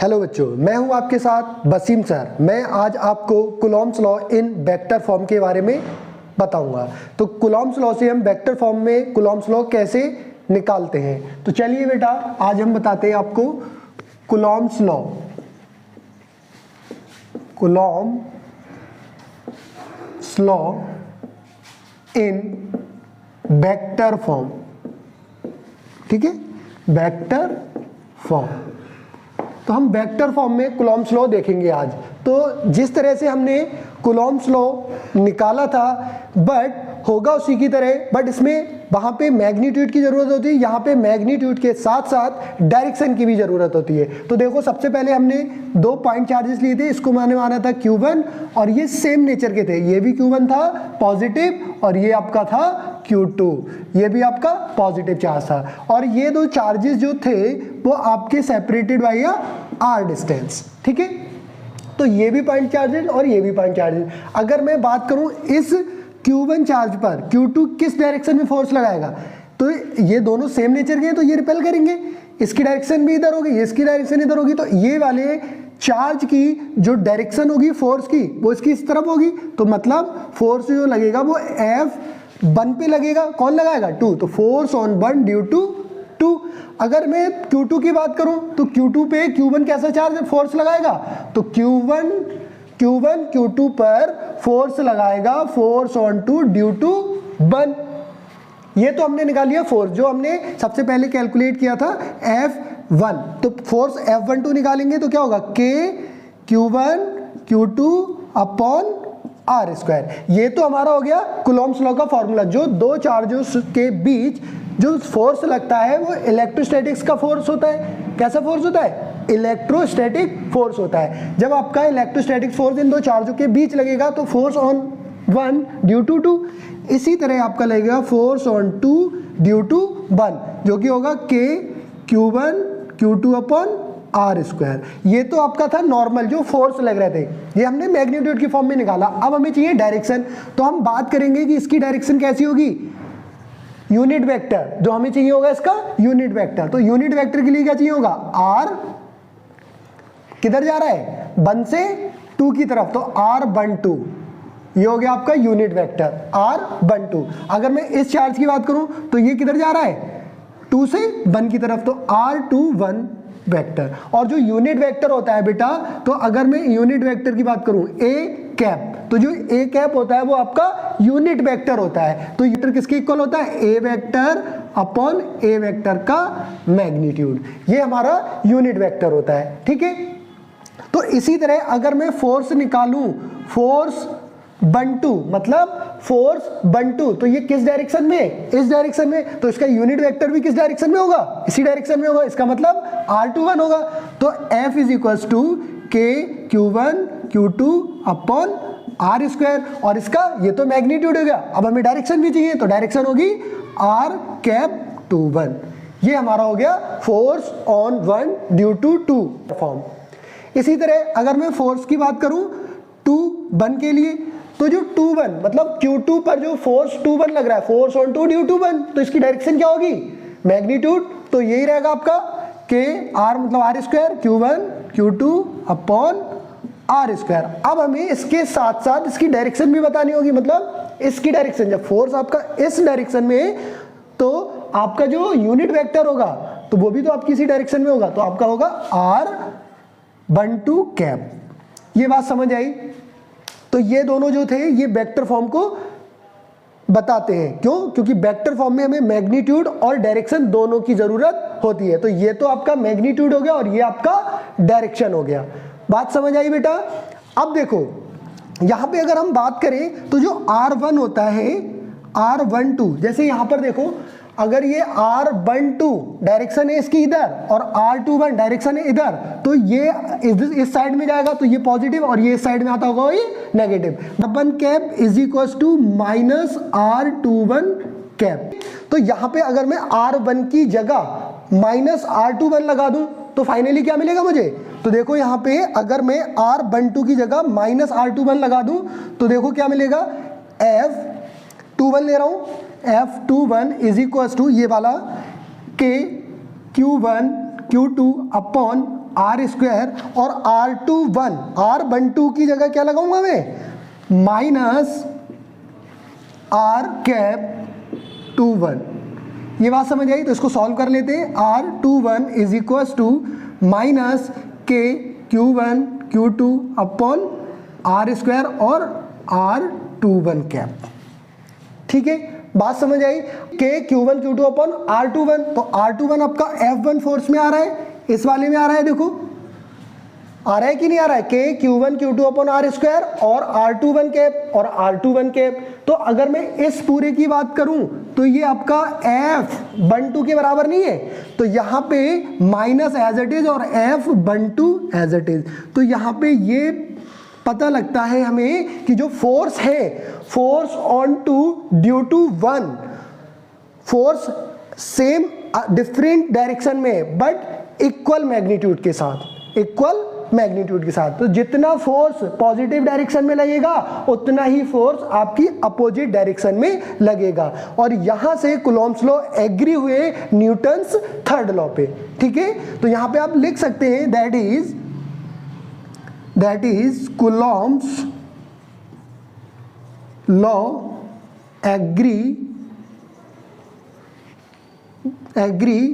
Hello बच्चों, मैं हूं आपके साथ वसीम सर। मैं आज आपको Coulomb's law in vector form के बारे में बताऊंगा। तो कूलॉम्स लॉ से हम वेक्टर फॉर्म में कूलॉम्स लॉ कैसे निकालते हैं। तो चलिए बेटा, आज हम बताते हैं आपको Coulomb's law. Coulomb's law in vector form, ठीक है, वेक्टर फॉर्म। तो हम वेक्टर फॉर्म में कूलॉम्स लॉ देखेंगे आज। तो जिस तरह से हमने कूलॉम्स लॉ निकाला था बट होगा उसी की तरह, बट इसमें वहाँ पे मैग्नीट्यूड की ज़रूरत होती है, यहाँ पे मैग्नीट्यूड के साथ साथ डायरेक्शन की भी ज़रूरत होती है। तो देखो, सबसे पहले हमने 2 पॉइंट चार्जेस लिए थे, इसको मैंने माना था Q1 और ये सेम नेचर के थे। ये भी Q1 था पॉजिटिव और ये आपका था Q2, ये भी आपका पॉजिटिव चार्ज था। और ये दो चार्जेस जो थे वो आपके सेपरेटेड बाय r डिस्टेंस, ठीक है। तो ये भी पॉइंट चार्जेस और ये भी पॉइंट चार्जेस। अगर मैं बात करूं इस Q1 चार्ज पर Q2 किस डायरेक्शन में फोर्स लगाएगा, तो ये दोनों सेम नेचर के हैं तो ये रिपेल करेंगे। इसकी डायरेक्शन भी इधर होगी, इसकी डायरेक्शन इधर होगी, तो ये वाले चार्ज की जो डायरेक्शन होगी फोर्स की वो इसकी इस तरफ होगी। तो मतलब फोर्स जो लगेगा वो F1 पे लगेगा। कौन लगाएगा? 2। तो फोर्स ऑन 1 ड्यू टू 2। अगर मैं Q2 की बात करूं तो Q2 पे Q1 कैसा चार्ज फोर्स लगाएगा, तो Q1 Q2 पर फोर्स लगाएगा फोर्स ऑन 2 ड्यू टू 1। ये तो हमने निकाल लिया फोर्स, जो हमने सबसे पहले कैलकुलेट किया था F1। तो फोर्स F12 निकालेंगे तो क्या होगा, K Q1 Q2 upon R square. ये तो हमारा हो गया कूलॉम्स लॉ का फॉर्मूला। जो दो चार्जेस के बीच जो फोर्स लगता है वो इलेक्ट्रोस्टैटिक्स का फोर्स होता है। कैसा फोर्स होता है? इलेक्ट्रोस्टैटिक फोर्स होता है। जब आपका इलेक्ट्रोस्टैटिक फोर्स इन दो चार्जों के बीच लगेगा तो फोर्स ऑन 1 ड्यू टू 2। इसी तरह आपका लगेगा फोर्स ऑन 2 ड्यू टू 1, जो कि होगा K Q1 Q2 upon R square. ये तो आपका था नॉर्मल जो फोर्स लग रहे थे, ये हमने मैग्नीट्यूड की फॉर्म में निकाला। अब हमें चाहिए डायरेक्शन। तो हम बात करेंगे कि इसकी डायरेक्शन कैसी होगी, यूनिट वेक्टर। जो हमें चाहिए होगा इसका यूनिट वेक्टर। तो यूनिट वेक्टर के लिए क्या चाहिए होगा, R किधर जा रहा है, 1 से 2 की तरफ, तो R12। ये हो गया आपका यूनिट वेक्टर R12। अगर मैं इस चार्ज की बात करूं तो ये किधर जा रहा है, 2 से 1 की तरफ, तो R21 वेक्टर। और जो यूनिट वेक्टर होता है बेटा, तो अगर मैं यूनिट वेक्टर की बात करूं A कैप, तो जो A कैप होता है वो आपका यूनिट वेक्टर होता है। तो वेक्टर किसके इक्वल होता है, A vector upon A vector का मैग्नीट्यूड। ये हमारा यूनिट वेक्टर होता है, ठीक है। तो इसी तरह अगर मैं फोर्स निकालूं, फोर्स 1-2 मतलब फोर्स 1-2, तो ये किस डायरेक्शन में, इस डायरेक्शन में, तो इसका यूनिट वेक्टर भी किस डायरेक्शन में होगा, इसी डायरेक्शन में होगा। इसका मतलब R21 होगा। तो F is equals to K Q1 Q2 upon R square. और इसका ये तो मैग्नीट्यूड हो गया। अब हमें डायरेक्शन भी चाहिए, तो डायरेक्शन होगी R कैप 21। ये हमारा हो गया force on 1 due to 2 form. इसी तरह अगर मैं फोर्स की बात करूं 2-1 के लिए, तो जो 2-1 मतलब Q2 पर जो फोर्स 2-1 लग रहा है, फोर्स ऑन 2 ड्यू टू 1, तो इसकी डायरेक्शन क्या होगी, मैग्नीट्यूड। तो यही रहेगा आपका K R मतलब R square Q1 Q2 upon R square. अब हमें इसके साथ साथ इसकी डायरेक्शन भी बतानी होगी, मतलब इसकी डायरेक्शन। जब फोर्स आपका इस डायरेक्शन में, तो आपका जो यूनिट वेक्टर होगा तो वो भी तो आपकी इसी डायरेक्शन में होगा, तो आपका होगा R12 कैप। ये बात समझ आई। तो ये दोनों जो थे ये वेक्टर फॉर्म को बताते हैं। क्यों? क्योंकि वेक्टर फॉर्म में हमें मैग्नीट्यूड और डायरेक्शन दोनों की जरूरत होती है। तो ये तो आपका मैग्नीट्यूड हो गया और ये आपका डायरेक्शन हो गया। बात समझ आई बेटा। अब देखो यहां पे अगर हम बात करें तो जो R1 होता है, R12, जैसे यहां पर देखो, अगर ये R12 डायरेक्शन है इसकी इधर और R21 डायरेक्शन है इधर, तो ये इस साइड में जाएगा तो ये पॉजिटिव, और ये इस साइड में आता होगा ये negative. R1 cap is equals to minus R21 cap. तो यहां पे अगर मैं R1 की जगह माइनस R21 लगा दूं तो फाइनली क्या मिलेगा मुझे, तो देखो यहां पे अगर मैं R12 की जगह माइनस R21 लगा दूं तो देखो क्या मिलेगा, F21 ले रहा हूं, F21 इज इक्वल्स टू ये वाला K Q1 Q2 upon are square और R12 की जगह क्या लगाऊंगा मैं, माइनस आर कैप 21। ये बात समझ आई? तो इसको सॉल्व कर लेते हैं। R21 is equal to minus के Q1 Q2 upon are square और R21 कैप। ठीक है, बात समझ आई? के Q1 Q2 अपॉन R21, तो R21 आपका F1 फोर्स में आ रहा है, इस वाले में आ रहा है, देखो आ रहा है कि नहीं आ रहा है, के Q1 Q2 upon are square और R21 कैप और R21 कैप। तो अगर मैं इस पूरे की बात करूं तो ये आपका F12 के बराबर नहीं है, तो यहाँ पे माइनस एज इट इज और F12 एज इट इज। तो यहाँ पे ये पता लगता है हमें कि जो फोर्स है, force on two due to one, force same different direction में बट इक्वल मैग्नीट्यूड के साथ, इक्वल मैग्नीट्यूड के साथ। तो जितना फोर्स पॉजिटिव डायरेक्शन में लगेगा उतना ही फोर्स आपकी अपोजिट डायरेक्शन में लगेगा। और यहां से कूलॉम्स लॉ एग्री हुए न्यूटन्स थर्ड लॉ पे। ठीक है, तो यहां पे आप लिख सकते हैं that is Coulomb's law agree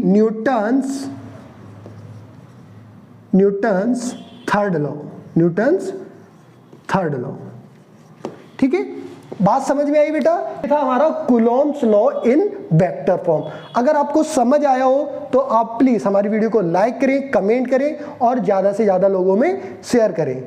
Newton's third law. ठीक है, बात समझ में आई बेटा? ये था हमारा Coulomb's law in vector form. अगर आपको समझ आया हो तो आप प्लीज हमारी वीडियो को लाइक करें, कमेंट करें और ज्यादा से ज्यादा लोगों में शेयर करें।